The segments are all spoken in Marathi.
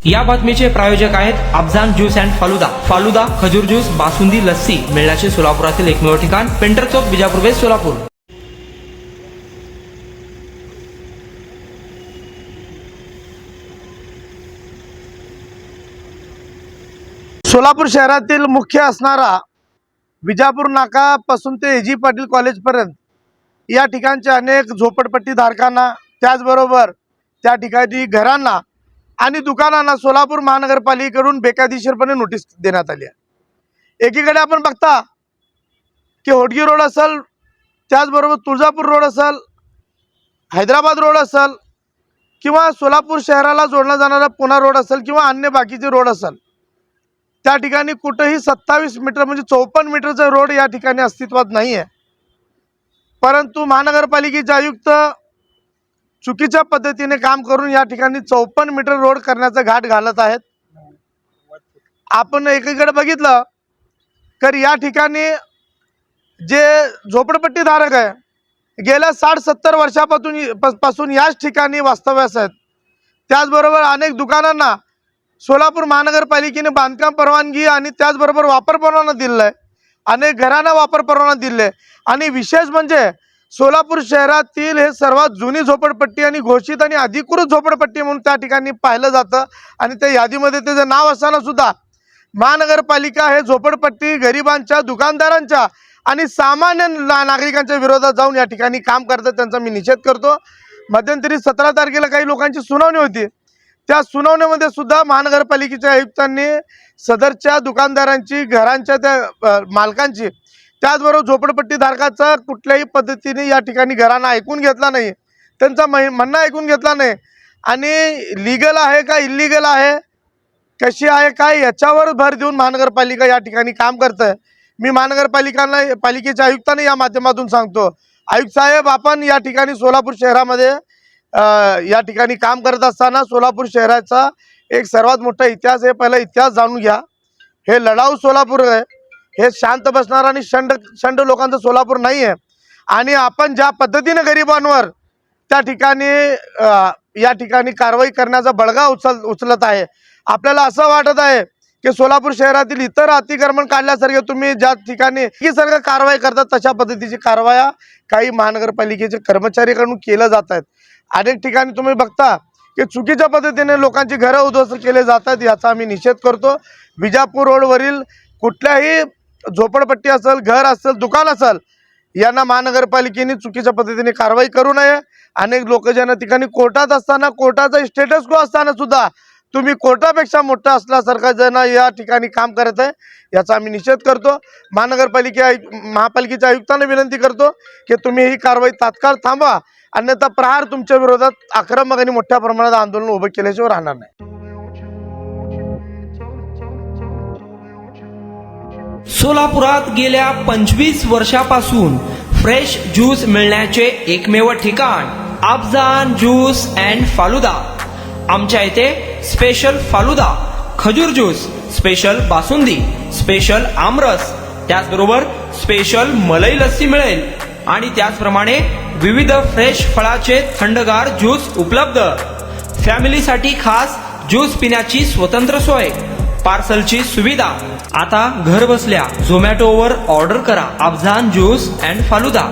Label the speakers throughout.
Speaker 1: या बातमीचे प्रायोजक आहेत अफजान ज्यूस अँड फालुदा। फालुदा, खजूर ज्यूस, बासुंदी, लस्सी मिळण्याचे सोलापुरातील एकमेव ठिकाण, पेंटर चौक, बिजापूर वेस्ट, सोलापूर।
Speaker 2: सोलापूर शहरातील मुख्य असणारा विजापूर नाकापासून ते एजी पाटील कॉलेजपर्यंत या ठिकाणचे अनेक झोपडपट्टी धारकांना, त्याचबरोबर त्या ठिकाणी घरांना आणि दुकानांना सोलापूर महानगरपालिकेकडून बेकायदेशीरपणे नोटीस देण्यात आली आहे। एकीकडे आपण बघता की होडगी रोड असेल, त्याचबरोबर तुळजापूर रोड असेल, हैदराबाद रोड असेल किंवा सोलापूर शहराला जोडला जाणारा पुणा रोड असेल किंवा अन्य बाकीचे रोड असेल, त्या ठिकाणी कुठेही 27 मीटर म्हणजे 54 मीटरचा रोड या ठिकाणी अस्तित्वात नाही आहे। परंतु महानगरपालिकेचे आयुक्त चुकीच्या पद्धतीने काम करून या ठिकाणी 54 मीटर रोड करण्याचा घाट घालत आहेत। आपण एकीकडे बघितलं तर या ठिकाणी जे झोपडपट्टी धारक आहे, गेल्या 60-70 वर्षापासून याच ठिकाणी वास्तव्यास आहेत। त्याचबरोबर अनेक दुकानांना सोलापूर महानगरपालिकेने बांधकाम परवानगी आणि त्याचबरोबर वापर परवाना दिलेला आहे। अनेक घरांना वापर परवाना दिले आहे आणि विशेष म्हणजे सोलापूर शहरातील हे सर्वात जुनी झोपडपट्टी आणि घोषित आणि अधिकृत झोपडपट्टी म्हणून त्या ठिकाणी पाहिलं जातं आणि त्या यादीमध्ये त्याचं नाव असताना सुद्धा महानगरपालिका हे झोपडपट्टी गरिबांच्या, दुकानदारांच्या आणि सामान्य नागरिकांच्या विरोधात जाऊन या ठिकाणी काम करतात। त्यांचा मी निषेध करतो। मध्यंतरी 17 तारखेला काही लोकांची सुनावणी होती, त्या सुनावणीमध्ये सुद्धा महानगरपालिकेच्या आयुक्तांनी सदरच्या दुकानदारांची, घरांच्या त्या मालकांची, त्याचबरोबर झोपडपट्टी धारकाचा कुठल्याही पद्धतीने या ठिकाणी घरांना ऐकून घेतला नाही, त्यांचा म्हणणं ऐकून घेतला नाही आणि लीगल आहे का इल्लीगल आहे, कशी आहे काय, याच्यावर भर देऊन महानगरपालिका या ठिकाणी काम करत आहे। मी पालिकेच्या आयुक्तांना या माध्यमातून सांगतो, आयुक्त साहेब, आपण या ठिकाणी सोलापूर शहरामध्ये या ठिकाणी काम करत असताना सोलापूर शहराचा एक सर्वात मोठा इतिहास आहे, पहिला इतिहास जाणून घ्या। हे लढाऊ सोलापूर आहे, हे शांत बसणार आणि शंड लोकांचं सोलापूर नाही आहे। आणि आपण ज्या पद्धतीने गरिबांवर त्या ठिकाणी या ठिकाणी कारवाई करण्याचा बळगा उचलत आहे, आपल्याला असं वाटत आहे की सोलापूर शहरातील इतर अतिक्रमण काढल्यासारखे तुम्ही ज्या ठिकाणी सारखं कारवाई करतात, तशा पद्धतीची कारवाया काही महानगरपालिकेचे कर्मचाऱ्यांकडून केल्या जात आहेत। अनेक ठिकाणी तुम्ही बघता की चुकीच्या पद्धतीने लोकांची घरं उद्ध्वस्त केले जातात, याचा आम्ही निषेध करतो। विजापूर रोडवरील कुठल्याही झोपडपट्टी असेल, घर असेल, दुकान असेल, यांना महानगरपालिकेने चुकीच्या पद्धतीने कारवाई करू नये। अनेक लोक ज्यांना ठिकाणी कोर्टात असताना, कोर्टाचा स्टेटस को असताना सुद्धा तुम्ही कोर्टापेक्षा मोठा असल्यासारखं जण या ठिकाणी काम करत आहे, याचा आम्ही निषेध करतो। महापालिकेच्या आयुक्तांना विनंती करतो की तुम्ही ही कारवाई तात्काळ थांबवा, अन्यथा प्रहार तुमच्या विरोधात आक्रमक आणि मोठ्या प्रमाणात आंदोलन उभं केल्याशिवाय राहणार नाही।
Speaker 1: सोलापुरात गेल्या 25 वर्षापासून फ्रेश ज्यूस मिळण्याचे एकमेव ठिकाण अफजान ज्यूस अँड फालुदा। आमच्या इथे स्पेशल फालुदा, खजूर ज्यूस, स्पेशल बासुंदी, स्पेशल आमरस, त्याचबरोबर स्पेशल मलाई लस्सी मिळेल आणि त्याचप्रमाणे विविध फ्रेश फळाचे थंडगार ज्यूस उपलब्ध। फॅमिलीसाठी खास ज्यूस पिण्याची स्वतंत्र सोय, पार्सलची सुविधा। आता घर बसल्या झोमॅटोवर ऑर्डर करा अफजान ज्यूस अँड फालुदा।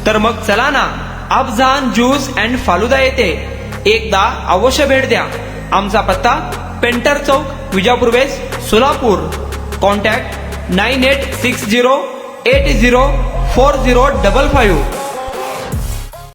Speaker 1: तर मग चला ना, अफजान ज्यूस अँड फालुदा येथे एकदा अवश्य भेट द्या। आमचा पत्ता पेंटर चौक, विजापूर वेस्ट, सोलापूर। कॉन्टॅक्ट 9860804055।